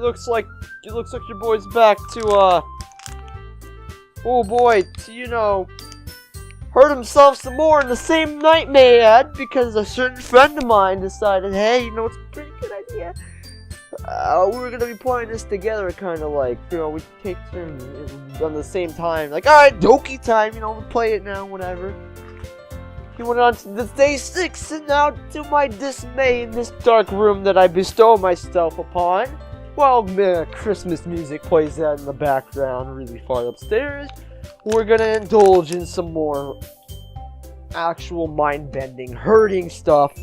Looks like your boy's back to oh boy, to hurt himself some more in the same nightmare because a certain friend of mine decided, hey, it's a pretty good idea. We're gonna be playing this together, kind of like, we take turns on the same time. Like, alright, Doki time, we play it now, whatever. He went on to this day 6, and now, to my dismay, in this dark room that I bestow myself upon, while Christmas music plays out in the background really far upstairs, we're gonna indulge in some more actual mind-bending, hurting stuff.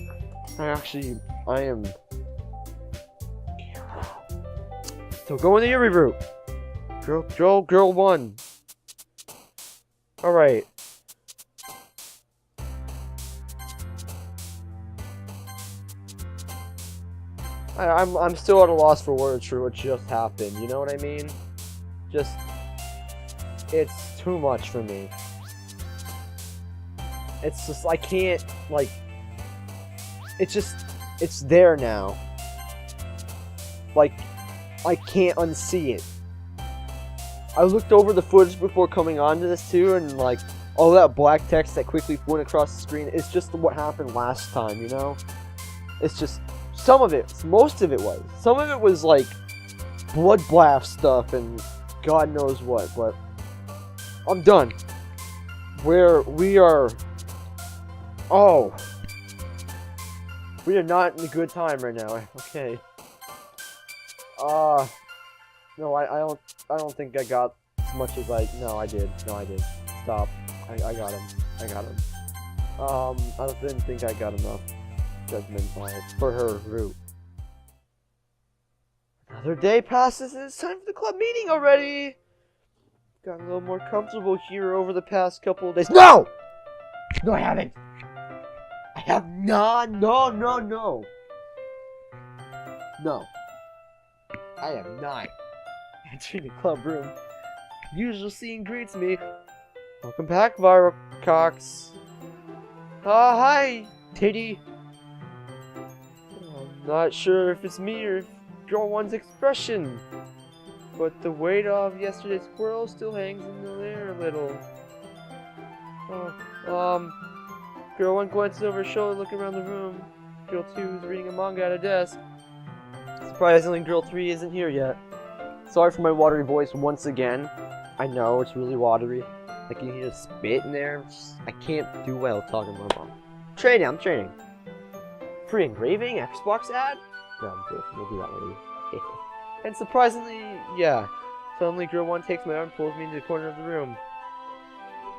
I am... So go into your route. Girl 1. Alright. I'm still at a loss for words for what just happened, you know what I mean? It's too much for me. It's just, I can't, it's there now. I can't unsee it. I looked over the footage before coming onto this too, and all that black text that quickly went across the screen, it's just what happened last time, It's just, most of it was. Some of it was bloodbath stuff and God knows what, but I'm done. We are not in a good time right now. Okay. No, I don't think I got as much as I did. Stop. I got him. I didn't think I got enough judgment for her route. Another day passes and it's time for the club meeting already. Got a little more comfortable here over the past couple of days. No! No, I haven't. I have not. No. No. I am not entering the club room. Usual scene greets me. Welcome back, Virodox. Hi, Titty. I'm not sure if it's me or if Girl 1's expression, but the weight of yesterday's squirrel still hangs in the air a little. Girl 1 glances over her shoulder, looking around the room. Girl 2 is reading a manga at a desk. Surprisingly, Girl 3 isn't here yet. Sorry for my watery voice once again. I know, it's really watery. I can hear spit in there. I can't do well talking to my mom. I'm training. Free engraving? Xbox ad? No, I'm joking. We'll do that later. And surprisingly, yeah. Suddenly, Girl 1 takes my arm and pulls me into the corner of the room.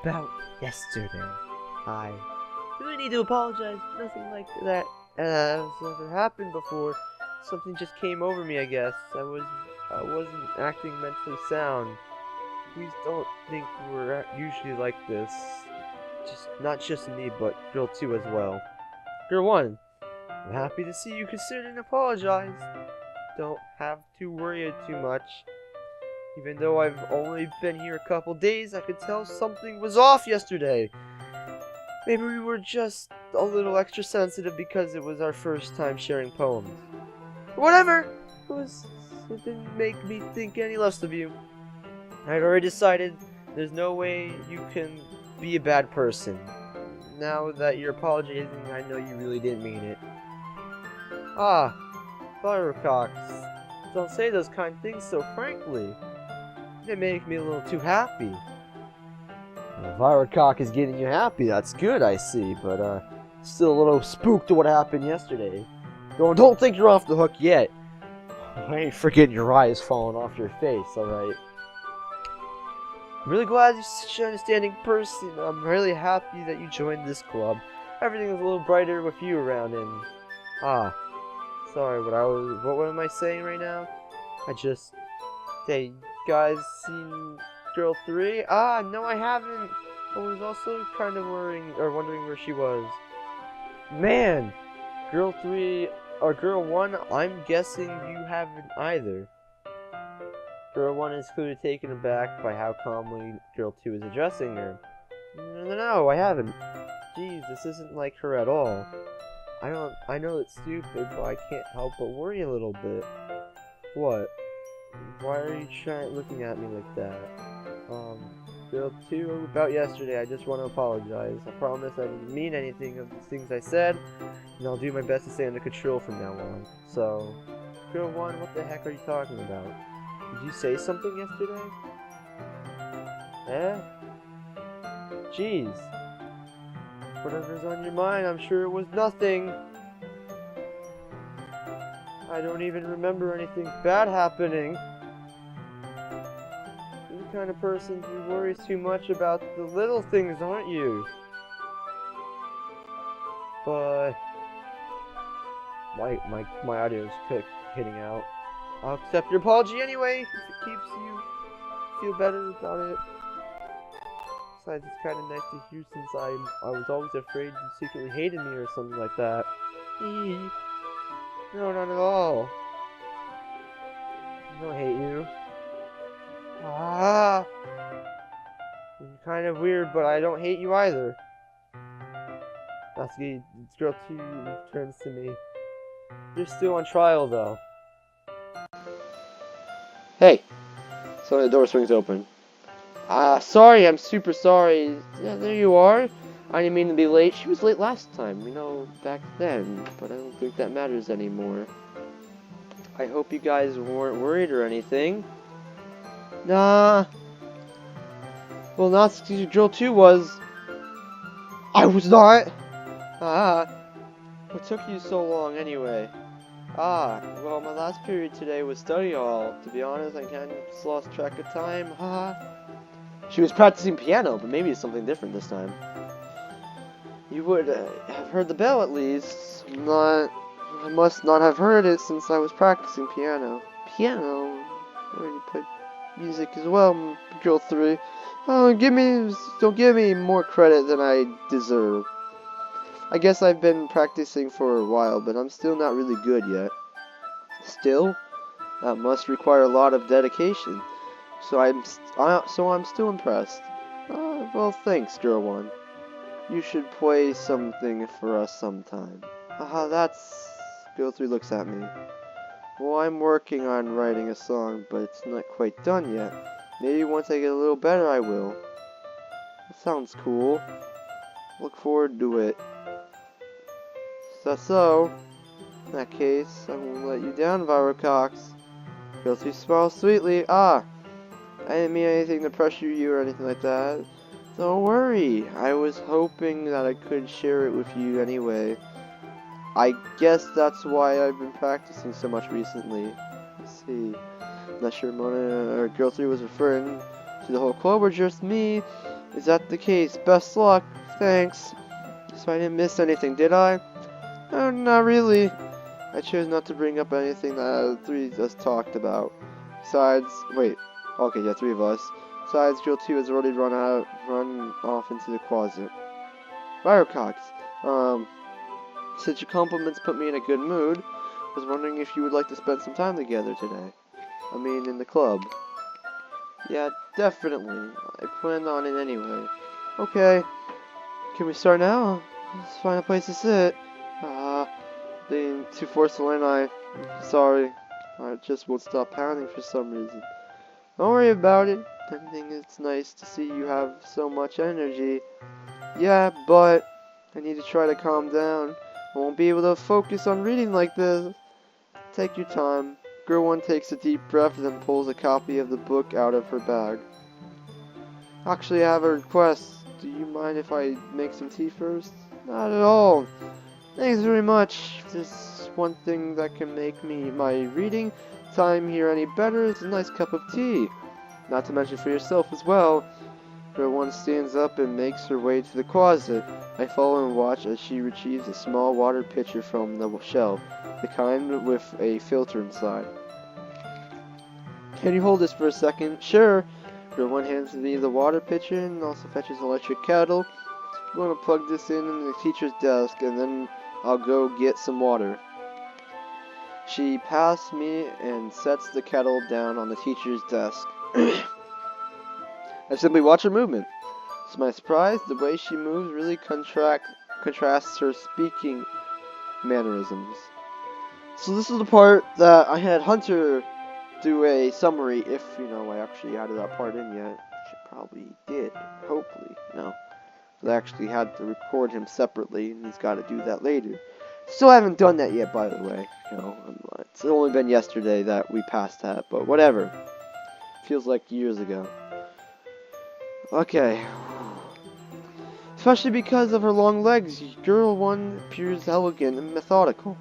About yesterday. I really need to apologize. Nothing like that has ever happened before. Something just came over me, I guess. I wasn't acting mentally sound. Please don't think we're usually like this. Not just me, but Girl 2 as well. Girl 1, I'm happy to see you consider and apologize. Don't have to worry too much. Even though I've only been here a couple days, I could tell something was off yesterday. Maybe we were just a little extra sensitive because it was our first time sharing poems. Whatever! It didn't make me think any less of you. I'd already decided there's no way you can be a bad person. Now that you're apologizing, I know you really didn't mean it. Ah, Virodox. Don't say those kind things so frankly. They make me a little too happy. Well, Virodox is getting you happy, that's good, I see, but still a little spooked to what happened yesterday. Don't think you're off the hook yet. I ain't forgetting your eyes falling off your face, alright? I'm really glad you're such an understanding person. I'm really happy that you joined this club. Everything is a little brighter with you around and... Sorry, what am I saying right now? Hey, you guys seen Girl 3? No I haven't. I was also kind of wondering where she was. Man! Girl 3, or Girl 1, I'm guessing you haven't either. Girl 1 is clearly taken aback by how calmly Girl 2 is addressing her. No, I haven't. Jeez, this isn't like her at all. I know it's stupid, but I can't help but worry a little bit. What? Why are you looking at me like that? Girl 2, about yesterday, I just want to apologize. I promise I didn't mean anything of the things I said, and I'll do my best to stay under control from now on. So, Girl 1, what the heck are you talking about? Did you say something yesterday? Eh? Jeez. Whatever's on your mind, I'm sure it was nothing. I don't even remember anything bad happening. You're the kind of person who worries too much about the little things, aren't you? But my audio's hitting out. I'll accept your apology anyway, if it keeps you feel better about it. Besides, it's kind of nice to hear since I was always afraid you secretly hated me or something like that. No, not at all. I don't hate you. Ah! You're kind of weird, but I don't hate you either. Natsuki, this girl 2 turns to me. You're still on trial, though. Hey! So the door swings open. Sorry, I'm super sorry. Yeah, there you are. I didn't mean to be late. She was late last time, back then. But I don't think that matters anymore. I hope you guys weren't worried or anything. Nah. Well, Natsuki's drill 2 was. I was not! What took you so long anyway? Well, my last period today was study hall. To be honest, I kind of just lost track of time. She was practicing piano, but maybe it's something different this time. You would have heard the bell at least. I must not have heard it since I was practicing piano. Piano? I already played music as well, girl 3. Don't give me more credit than I deserve. I guess I've been practicing for a while, but I'm still not really good yet. Still? That must require a lot of dedication. So I'm still impressed. Well, thanks, girl 1. You should play something for us sometime. That's... Girl 3 looks at me. Well, I'm working on writing a song, but it's not quite done yet. Maybe once I get a little better, I will. That sounds cool. Look forward to it. So, in that case, I won't let you down, Virodox. Girl 2 smiles sweetly. I didn't mean anything to pressure you or anything like that. Don't worry. I was hoping that I could share it with you anyway. I guess that's why I've been practicing so much recently. Let's see. I'm not sure Mona or Girl 3 was referring to the whole club or just me. Is that the case? Best luck. Thanks. So I didn't miss anything, did I? Not really. I chose not to bring up anything that the 3 of us talked about. Besides, wait. Okay, yeah, 3 of us. Besides, Girl 2 has already run off into the closet. Virodox, since your compliments put me in a good mood, I was wondering if you would like to spend some time together today. I mean, in the club. Yeah, definitely. I planned on it anyway. Okay. Can we start now? Let's find a place to sit. Being too forceful, ain't I? Sorry. I just won't stop pounding for some reason. Don't worry about it. I think it's nice to see you have so much energy. Yeah, but I need to try to calm down. I won't be able to focus on reading like this. Take your time. Girl 1 takes a deep breath and then pulls a copy of the book out of her bag. Actually, I have a request. Do you mind if I make some tea first? Not at all. Thanks very much. If there's one thing that can make my reading time here any better, it's a nice cup of tea. Not to mention for yourself as well. Girl 1 stands up and makes her way to the closet. I follow and watch as she retrieves a small water pitcher from the shelf, the kind with a filter inside. Can you hold this for a second? Sure. Girl 1 hands me the water pitcher and also fetches an electric kettle. I'm going to plug this in the teacher's desk and then I'll go get some water. She passed me and sets the kettle down on the teacher's desk. I simply watch her movement. To my surprise, the way she moves really contrasts her speaking mannerisms. So this is the part that I had Hunter do a summary if, I actually added that part in yet. Which I probably did. Hopefully. No. I actually had to record him separately, and he's got to do that later. Still haven't done that yet, by the way. It's only been yesterday that we passed that, but whatever. Feels like years ago. Okay. Especially because of her long legs, girl 1 appears elegant and methodical.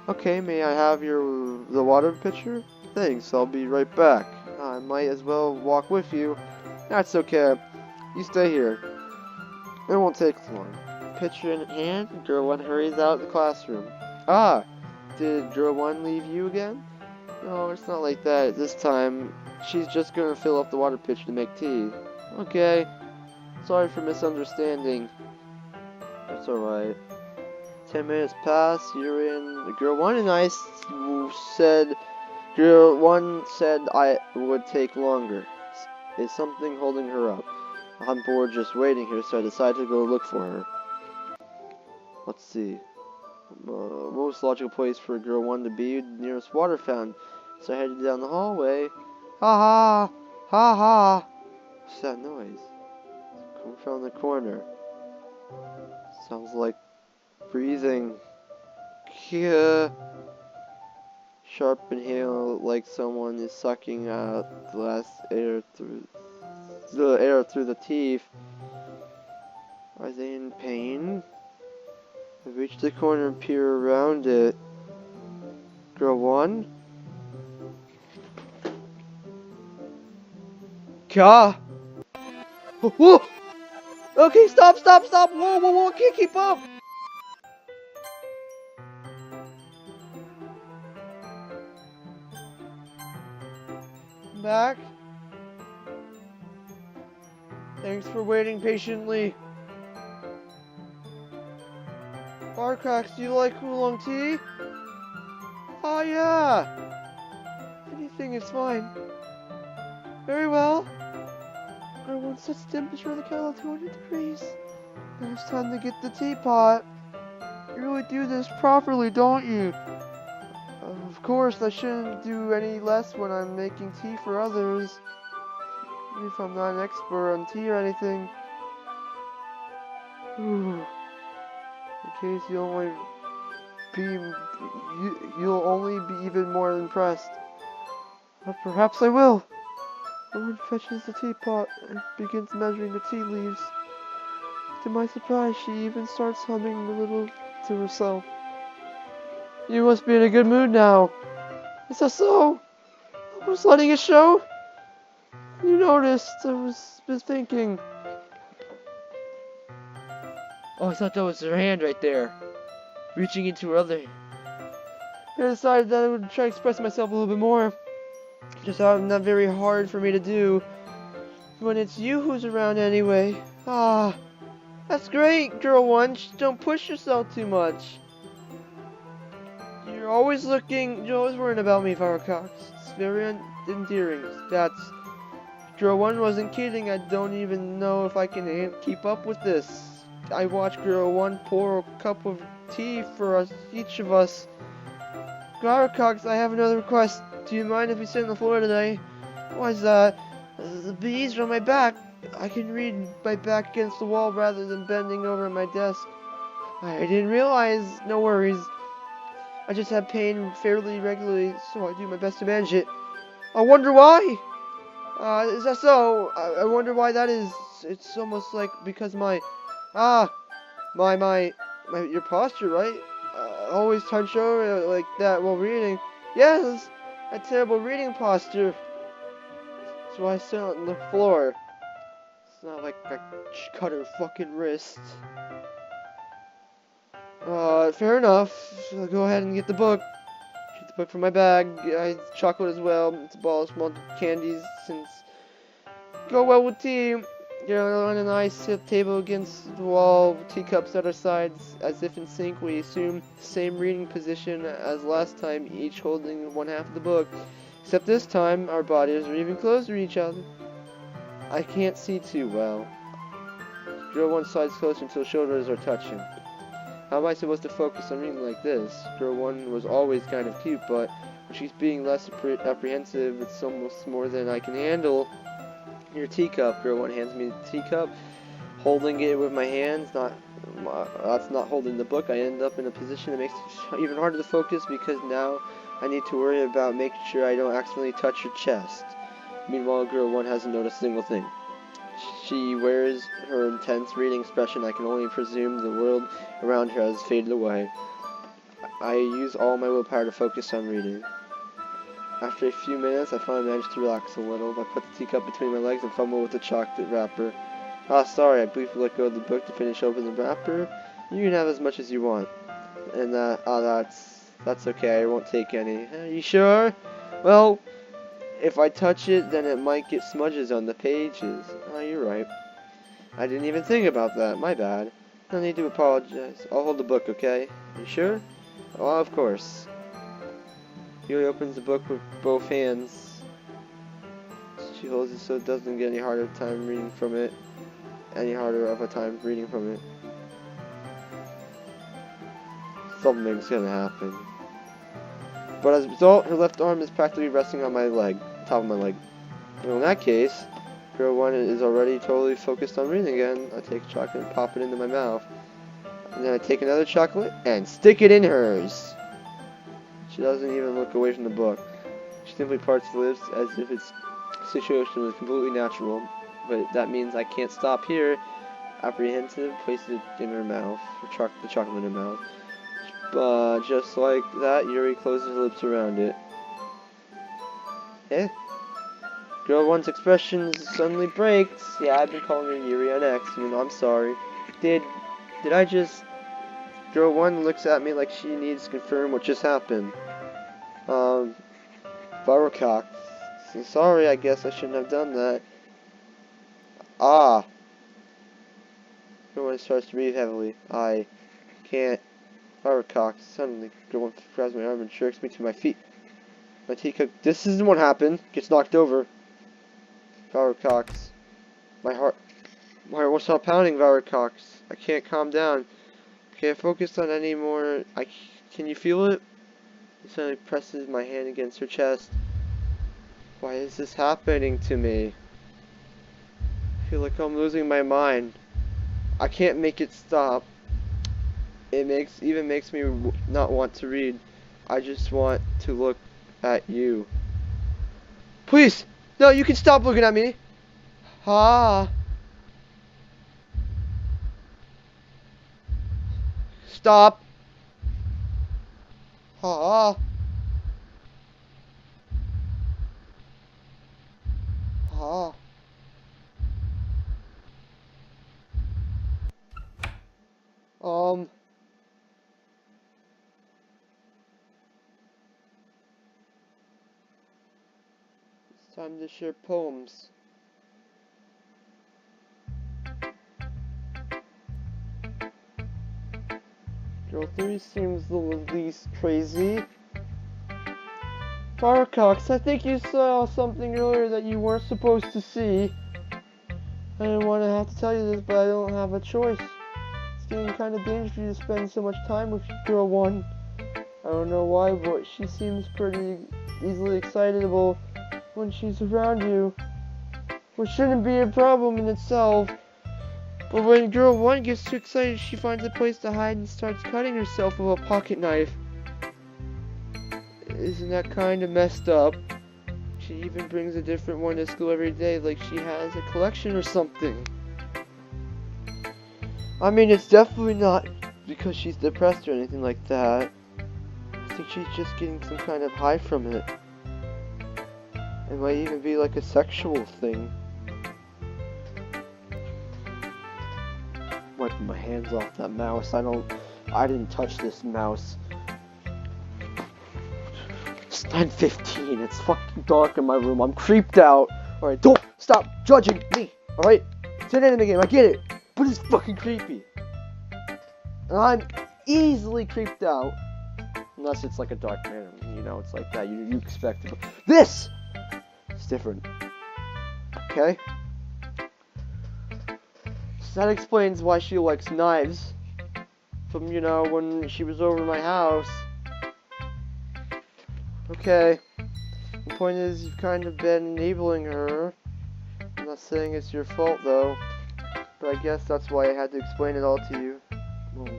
Okay, may I have the water pitcher? Thanks, I'll be right back. I might as well walk with you. That's okay. You stay here. It won't take long. Pitcher in hand, girl 1 hurries out of the classroom. Ah! Did girl 1 leave you again? No, it's not like that. This time, she's just gonna fill up the water pitcher to make tea. Okay. Sorry for misunderstanding. That's alright. 10 minutes pass, you're in. Girl 1 and I said. Girl 1 said I would take longer. Is something holding her up? I'm bored just waiting here, so I decided to go look for her. Let's see. Most logical place for girl 1 to be, nearest water fountain. So I headed down the hallway. Ha ha! Ha ha! What's that noise? Coming from the corner. Sounds like breathing. Yeah. Sharp inhale, like someone is sucking out the last air through the teeth. Are they in pain? I reach the corner and peer around it. Girl 1? Ka! Whoa! Okay, stop! Whoa! I can't keep up! I'm back. Thanks for waiting patiently. Virodox, do you like oolong tea? Oh yeah! Anything is fine. Very well. I want such temperature on the kettle of 200 degrees. Now it's time to get the teapot. You really do this properly, don't you? Of course, I shouldn't do any less when I'm making tea for others. Even if I'm not an expert on tea or anything. In case you'll only be even more impressed. But perhaps I will. No one fetches the teapot and begins measuring the tea leaves. To my surprise, she even starts humming a little to herself. You must be in a good mood now. Is that so? I was letting it show? You noticed, I was thinking. Oh, I thought that was her hand right there. Reaching into her other hand. I decided that I would try to express myself a little bit more. Just not very hard for me to do. When it's you who's around anyway. Ah, that's great, girl 1. Just don't push yourself too much. You're always worrying about me, Virodox. It's very endearing. That's... Girl 1 wasn't kidding. I don't even know if I can keep up with this. I watched girl 1 pour a cup of tea for each of us. Virodox, I have another request. Do you mind if we sit on the floor today? Why is that? The bees are on my back. I can read my back against the wall rather than bending over at my desk. I didn't realize. No worries. I just have pain fairly regularly, so I do my best to manage it. I wonder why? Is that so? I wonder why that is. It's almost like because your posture, right? Always hunch over like that while reading. Yes, a terrible reading posture. That's why I sit on the floor. It's not like I cut her fucking wrist. Fair enough. I'll go ahead and get the book. Get the book from my bag. I chocolate as well. It's a ball of small candies since go well with tea. Caroline and I sit at the table against the wall, teacups at our sides, as if in sync. We assume the same reading position as last time, each holding one half of the book. Except this time, our bodies are even closer to each other. I can't see too well. Girl 1 slides closer until shoulders are touching. How am I supposed to focus on reading like this? Girl 1 was always kind of cute, but her she's being less apprehensive. It's almost more than I can handle. Your teacup. Girl 1 hands me the teacup. Holding it with my hands, that's not holding the book. I end up in a position that makes it even harder to focus because now I need to worry about making sure I don't accidentally touch her chest. Meanwhile, girl 1 hasn't noticed a single thing. She wears her intense reading expression. I can only presume the world around her has faded away. I use all my willpower to focus on reading. After a few minutes, I finally manage to relax a little. I put the teacup between my legs and fumble with the chocolate wrapper. Sorry, I briefly let go of the book to finish opening the wrapper. You can have as much as you want. And that's okay, I won't take any. Are you sure? Well, if I touch it, then it might get smudges on the pages. Oh, you're right. I didn't even think about that, my bad. No need to apologize. I'll hold the book, okay? You sure? Oh, of course. Yuri opens the book with both hands. She holds it so it doesn't get any harder of a time reading from it. Something's gonna happen. But as a result, her left arm is practically resting on my leg, top of my leg. Well, in that case, girl 1 is already totally focused on reading again. I take a chocolate and pop it into my mouth. And then I take another chocolate and stick it in hers. She doesn't even look away from the book. She simply parts her lips as if its situation was completely natural. But that means I can't stop here. Apprehensive, places it in her mouth, the chocolate in her mouth. But just like that, Yuri closes her lips around it. Girl 1's expression suddenly breaks. Yeah, I've been calling her Yuri on accident. I'm sorry. Did I just... Girl 1 looks at me like she needs to confirm what just happened. Virodox. Sorry, I guess I shouldn't have done that. Girl 1 starts to breathe heavily. I can't. Virodox. Suddenly, girl 1 grabs my arm and jerks me to my feet. My teacup. This isn't what happened. Gets knocked over. Virodox. My heart won't stop pounding, Virodox. I can't calm down. I can't focus on any more. Can you feel it? He suddenly presses my hand against her chest. Why is this happening to me? I feel like I'm losing my mind. I can't make it stop. It even makes me not want to read. I just want to look at you. Please! No, you can stop looking at me! Stop! Ah! It's time to share poems. Girl 3 seems the least crazy. Virodox, I think you saw something earlier that you weren't supposed to see. I didn't want to have to tell you this, but I don't have a choice. It's getting kind of dangerous for you to spend so much time with girl 1. I don't know why, but she seems pretty easily excitable when she's around you. Which shouldn't be a problem in itself. But when girl 1 gets too excited, she finds a place to hide and starts cutting herself with a pocket knife. Isn't that kind of messed up? She even brings a different one to school every day, like she has a collection or something. I mean, it's definitely not because she's depressed or anything like that. I think she's just getting some kind of high from it. It might even be like a sexual thing. Wiping my hands off that mouse. I didn't touch this mouse. It's 9:15. It's fucking dark in my room. I'm creeped out. Alright, don't stop judging me. Alright? It's an anime game. I get it. But it's fucking creepy. And I'm easily creeped out. Unless it's like a dark man. You know, it's like that. You expect it. But this! It's different. Okay? So that explains why she likes knives. From, you know, when she was over my house. Okay. The point is, you've kind of been enabling her. I'm not saying it's your fault, though. But I guess that's why I had to explain it all to you. Well,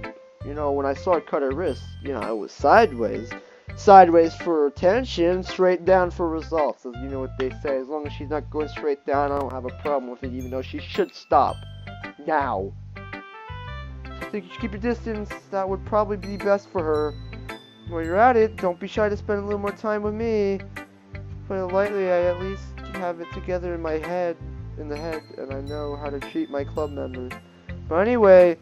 you know, when I saw her cut her wrist, you know, it was sideways. Sideways for attention, straight down for results. As you know what they say, as long as she's not going straight down, I don't have a problem with it, even though she should stop. Now. So I think you should keep your distance. That would probably be best for her. While you're at it, don't be shy to spend a little more time with me. Put it lightly, I at least have it together in my head, and I know how to treat my club members. But anyway,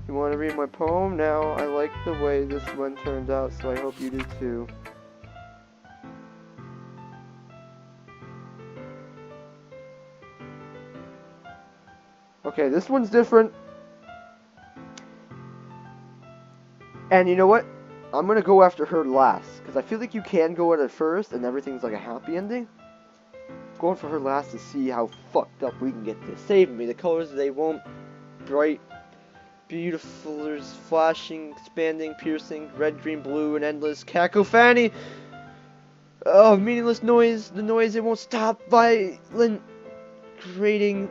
you want to read my poem now? I like the way this one turned out, so I hope you do too. Okay, this one's different. And you know what? I'm gonna go after her last, because I feel like you can go at her first, and everything's like a happy ending. Going for her last to see how fucked up we can get this. Save me. The colors, they won't. Bright, beautiful, there's flashing, expanding, piercing, red, green, blue, and endless cacophony. Oh, meaningless noise. The noise, it won't stop. Violent, grating,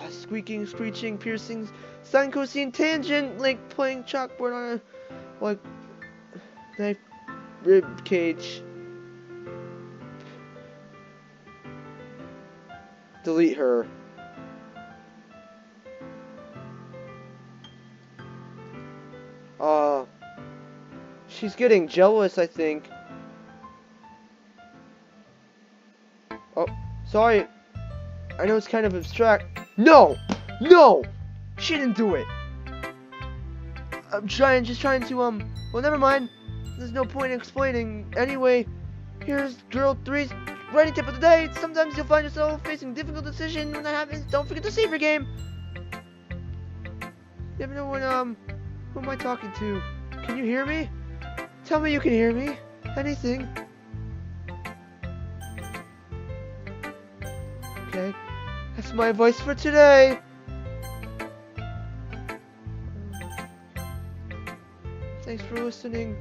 squeaking, screeching, piercings, sine, cosine, tangent, like playing chalkboard on a, like, knife, rib cage. Delete her. She's getting jealous, I think. Oh, sorry. I know it's kind of abstract. No! No! She didn't do it! I'm just trying to, well, never mind. There's no point in explaining. Anyway, here's Girl 3's writing tip of the day. Sometimes you'll find yourself facing a difficult decision. When that happens, don't forget to save your game. You ever know when, who am I talking to? Can you hear me? Tell me you can hear me. Anything. Okay. That's my advice for today. Thanks for listening.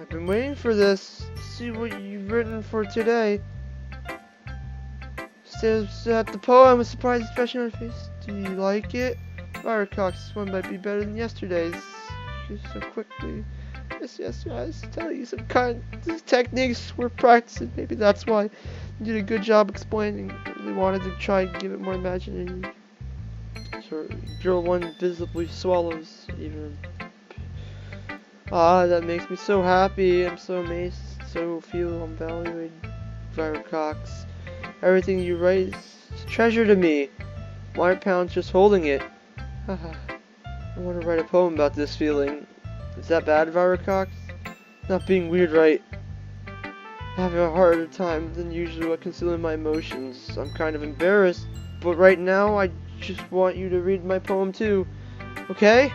I've been waiting for this. To see what you've written for today. Stares at the poem with surprised expression on her face. Do you like it? Virodox, this one might be better than yesterday's. So quickly. Yes, I was telling you some kind of techniques we're practicing. Maybe that's why you did a good job explaining. I really wanted to try and give it more imagination. So, Girl 1 visibly swallows even. Ah, that makes me so happy. I'm so amazed. So feel I'm valued. Virodox. Everything you write is a treasure to me. Why pounds just holding it? Haha. I want to write a poem about this feeling. Is that bad, Virodox? Not being weird, right? Having a harder time than usual at concealing my emotions. I'm kind of embarrassed, but right now I just want you to read my poem too. Okay?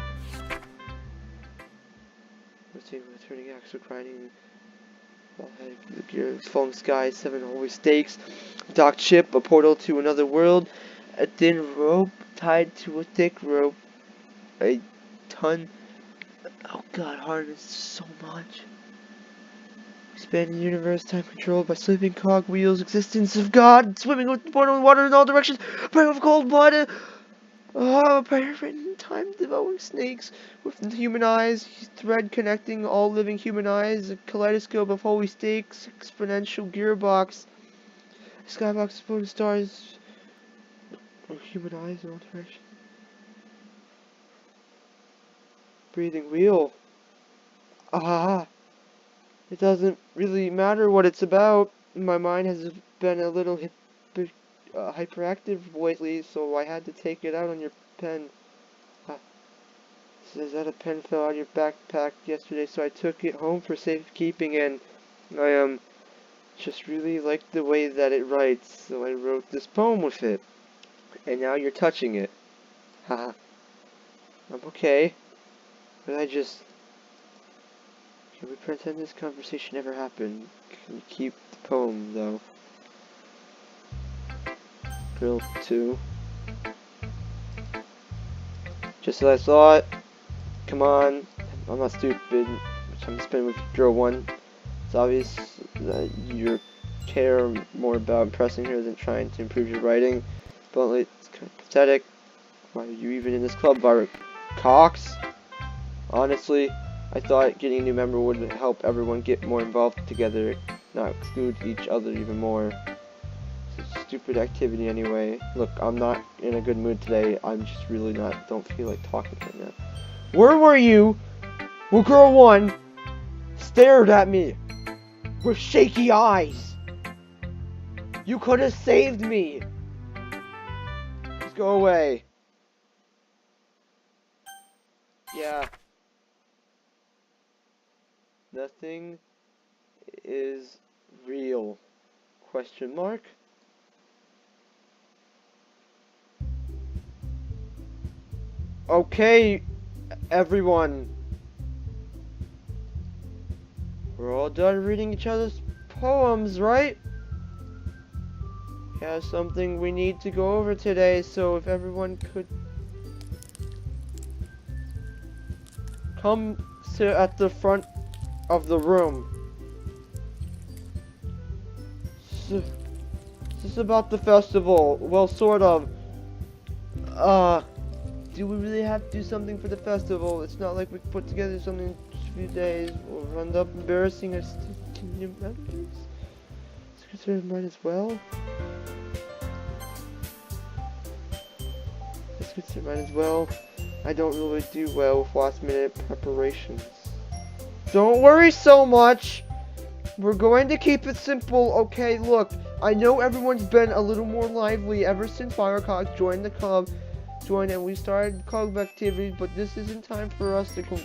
Returning acts of grinding. Falling skies, 7 holy stakes, docked ship, a portal to another world, a thin rope tied to a thick rope, a ton. Oh god, harness so much. Expanding universe, time controlled by sleeping cog wheels, existence of God, swimming with water in all directions, prey of cold blood. Oh, prayer written time devouring snakes with human eyes, thread connecting all living human eyes, a kaleidoscope of holy stakes, exponential gearbox, skybox exploding stars, human eyes in all directions. Breathing wheel. Ah, it doesn't really matter what it's about. My mind has been a little hyperactive lately, so I had to take it out on your pen. Says that a pen fell out of your backpack yesterday, so I took it home for safekeeping, and I just really liked the way that it writes, so I wrote this poem with it. And now you're touching it. Haha. I'm okay. But can we pretend this conversation never happened? Can you keep the poem, though? Girl 2. Just as I thought. come on. I'm not stupid. I'm spending with girl 1. It's obvious that you care more about impressing her than trying to improve your writing. Bluntly, it's kind of pathetic. Why are you even in this club, Virodox? Honestly, I thought getting a new member would help everyone get more involved together, not exclude each other even more. It's a stupid activity anyway. Look, I'm not in a good mood today. I'm just really don't feel like talking right now. Where were you when girl 1 stared at me with shaky eyes? You could have saved me. Just go away. Yeah. Nothing is real. Question mark? Okay, everyone. We're all done reading each other's poems, right? We have something we need to go over today, so if everyone could come sit at the front of the room. So, this is about the festival. Well, sort of. Do we really have to do something for the festival? It's not like we can put together something in a few days. We'll end up embarrassing us to new members. Secretary might as well. Secretary might as well. I don't really do well with last minute preparations. Don't worry so much. We're going to keep it simple, okay? Look, I know everyone's been a little more lively ever since Virodox joined the club. And we started club activities, but this isn't time for us to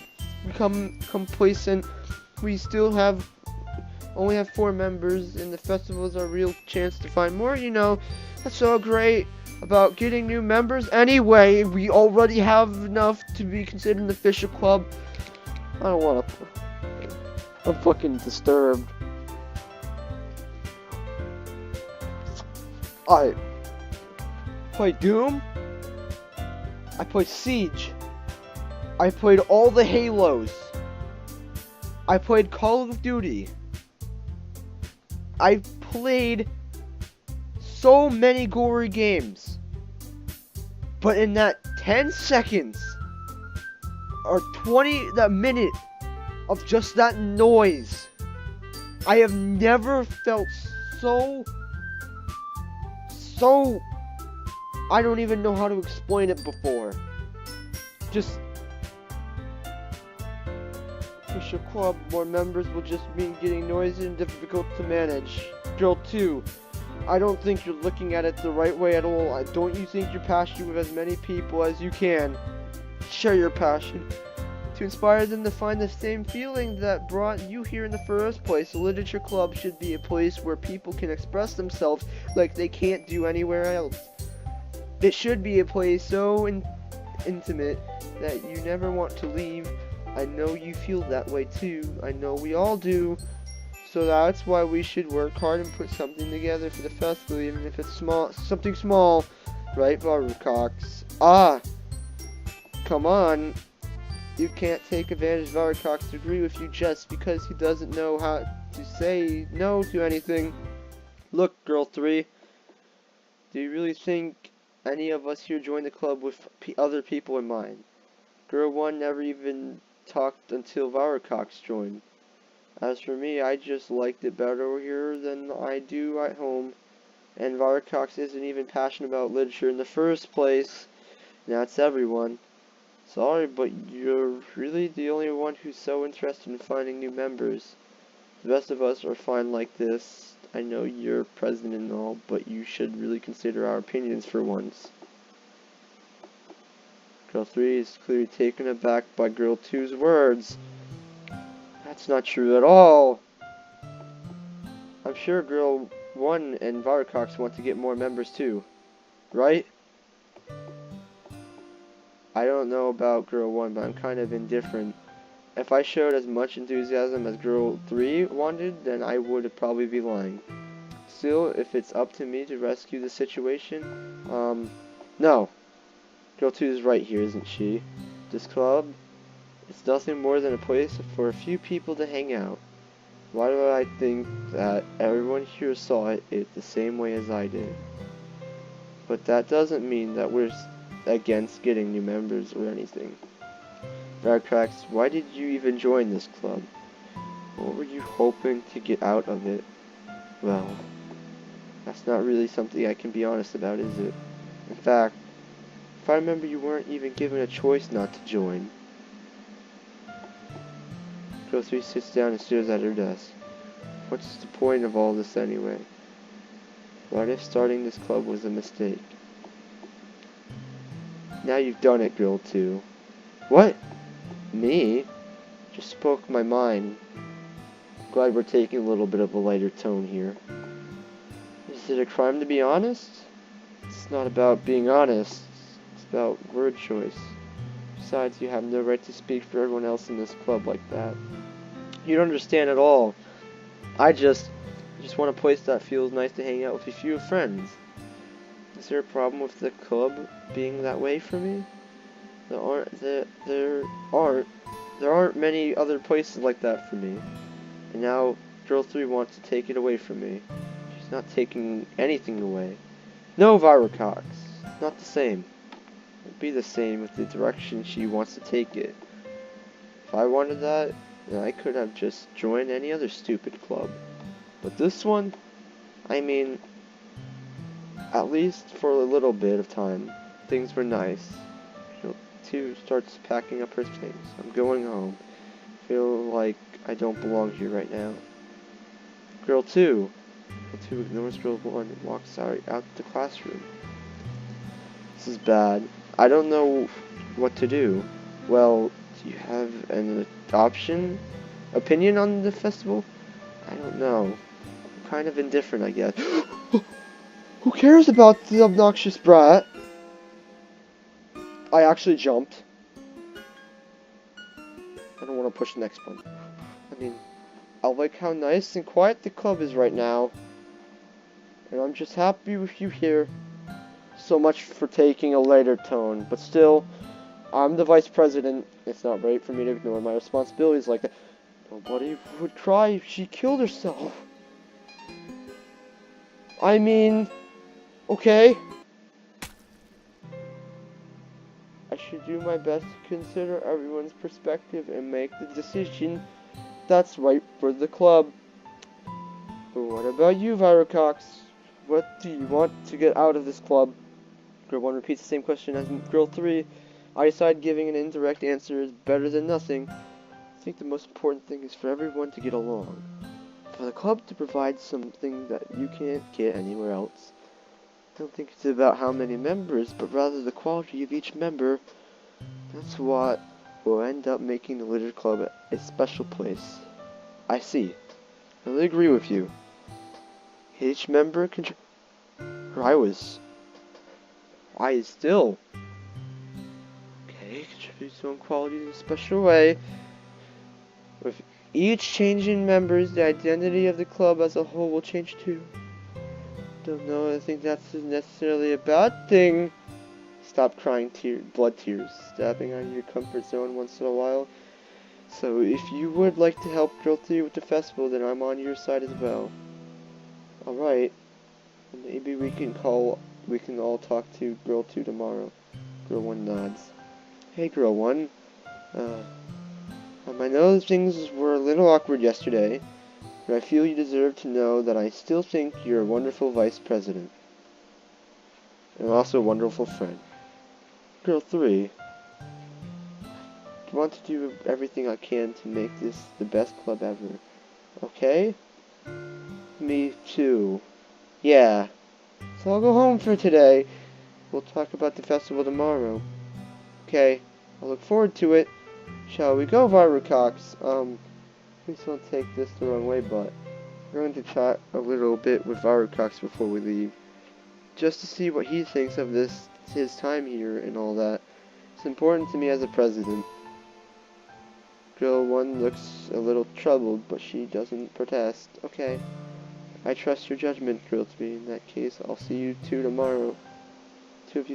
become complacent. We still only have 4 members, and the festival is our real chance to find more. You know, that's so great about getting new members. Anyway, we already have enough to be considered an official club. I don't want to. I'm fucking disturbed. I played Doom. I played Siege. I played all the Halos. I played Call of Duty. I played so many gory games. But in that 10 seconds or that minute of just that noise, I have never felt so I don't even know how to explain it before. Just push a club, more members will just mean getting noisy and difficult to manage. Drill 2. I don't think you're looking at it the right way at all. Don't you think you're passionate with as many people as you can? Share your passion. To inspire them to find the same feeling that brought you here in the first place, the Literature Club should be a place where people can express themselves like they can't do anywhere else. It should be a place so intimate that you never want to leave. I know you feel that way too. I know we all do. So that's why we should work hard and put something together for the festival, even if it's something small. Right, Virodox? Come on. You can't take advantage of Virodox's degree with you just because he doesn't know how to say no to anything. Look, Girl 3. Do you really think any of us here joined the club with other people in mind? Girl 1 never even talked until Virodox joined. As for me, I just liked it better over here than I do at home. And Virodox isn't even passionate about literature in the first place. And that's everyone. Sorry, but you're really the only one who's so interested in finding new members. The rest of us are fine like this. I know you're president and all, but you should really consider our opinions for once. Girl 3 is clearly taken aback by Girl 2's words. That's not true at all. I'm sure Girl 1 and Virodox want to get more members too, right? I don't know about Girl 1, but I'm kind of indifferent. If I showed as much enthusiasm as Girl 3 wanted, then I would probably be lying. Still, if it's up to me to rescue the situation, no. Girl 2 is right here, isn't she? This club It's nothing more than a place for a few people to hang out. Why do I think that everyone here saw it the same way as I did? But that doesn't mean that we're against getting new members or anything. Virodox, why did you even join this club? What were you hoping to get out of it? Well, that's not really something I can be honest about, is it? In fact, if I remember, you weren't even given a choice not to join. Girl 3 sits down and stares at her desk. What's the point of all this anyway? What if starting this club was a mistake? Now you've done it, Girl 2. What? Me? Just spoke my mind. Glad we're taking a little bit of a lighter tone here. Is it a crime to be honest? It's not about being honest. It's about word choice. Besides, you have no right to speak for everyone else in this club like that. You don't understand at all. I just want a place that feels nice to hang out with a few friends. Is there a problem with the club being that way for me? There aren't many other places like that for me. And now Girl 3 wants to take it away from me. She's not taking anything away. No, Virodox. Not the same. It'll be the same with the direction she wants to take it. If I wanted that, then I could have just joined any other stupid club. But this one, I mean, at least for a little bit of time, things were nice. Girl 2 starts packing up her things. I'm going home. Feel like I don't belong here right now. Girl 2 ignores Girl 1 and walks out the classroom. This is bad. I don't know what to do. Well, do you have an opinion on the festival? I don't know. I'm kind of indifferent, I guess. Who cares about the obnoxious brat? I actually jumped. I don't want to push the next one. I mean, I like how nice and quiet the club is right now. And I'm just happy with you here. So much for taking a lighter tone. But still, I'm the vice president. It's not right for me to ignore my responsibilities like that. Nobody would cry if she killed herself. I mean, okay. I should do my best to consider everyone's perspective and make the decision that's right for the club. But what about you, Virodox? What do you want to get out of this club? Girl 1 repeats the same question as Girl 3. I decide giving an indirect answer is better than nothing. I think the most important thing is for everyone to get along. For the club to provide something that you can't get anywhere else. I don't think it's about how many members, but rather the quality of each member. That's what will end up making the Litter Club a special place. I see. I really agree with you. Each member I still. Okay, contributes to own qualities in a special way. With each change in members, the identity of the club as a whole will change too. Don't know, I think that's necessarily a bad thing. Stop crying blood tears, stepping out of your comfort zone once in a while. So if you would like to help Girl 3 with the festival, then I'm on your side as well. Alright. Maybe we can all talk to Girl 2 tomorrow. Girl 1 nods. Hey Girl 1. I know things were a little awkward yesterday, but I feel you deserve to know that I still think you're a wonderful vice president. And also a wonderful friend. Girl 3. I want to do everything I can to make this the best club ever. Okay? Me too. Yeah. So I'll go home for today. We'll talk about the festival tomorrow. Okay. I look forward to it. Shall we go, Virodox? Please don't take this the wrong way, but we're going to chat a little bit with Virodox before we leave. Just to see what he thinks of his time here and all that. It's important to me as a president. Girl 1 looks a little troubled, but she doesn't protest. Okay. I trust your judgment, Girl 3. In that case, I'll see you two of you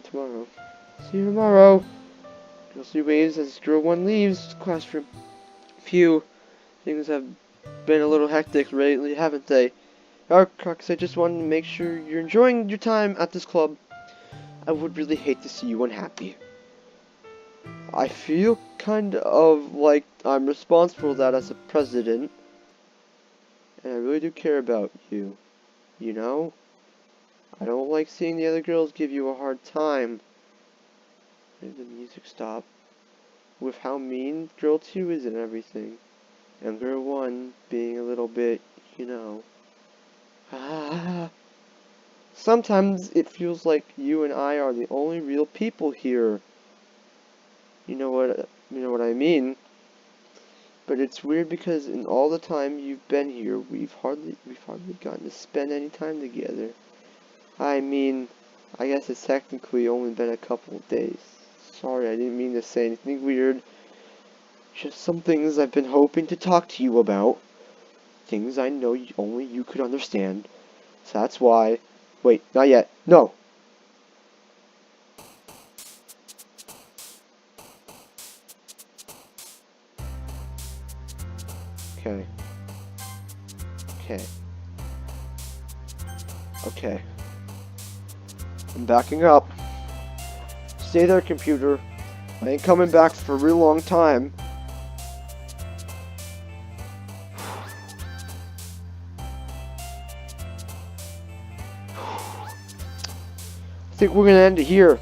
tomorrow. See you tomorrow. Girl 3 waves as Girl 1 leaves the classroom. Phew, things have been a little hectic lately, haven't they? Crocs, I just wanted to make sure you're enjoying your time at this club. I would really hate to see you unhappy. I feel kind of like I'm responsible for that as a president. And I really do care about you. You know? I don't like seeing the other girls give you a hard time. Did the music stop? With how mean Girl 2 is and everything. And Girl 1 being a little bit, you know. Sometimes it feels like you and I are the only real people here. You know what I mean? But it's weird because in all the time you've been here, we've hardly gotten to spend any time together. I mean, I guess it's technically only been a couple of days. Sorry, I didn't mean to say anything weird. Just some things I've been hoping to talk to you about. Things I know only you could understand. So that's why... Wait, not yet. No! Okay. Okay. I'm backing up. Stay there, computer. I ain't coming back for a real long time. I think we're gonna end it here.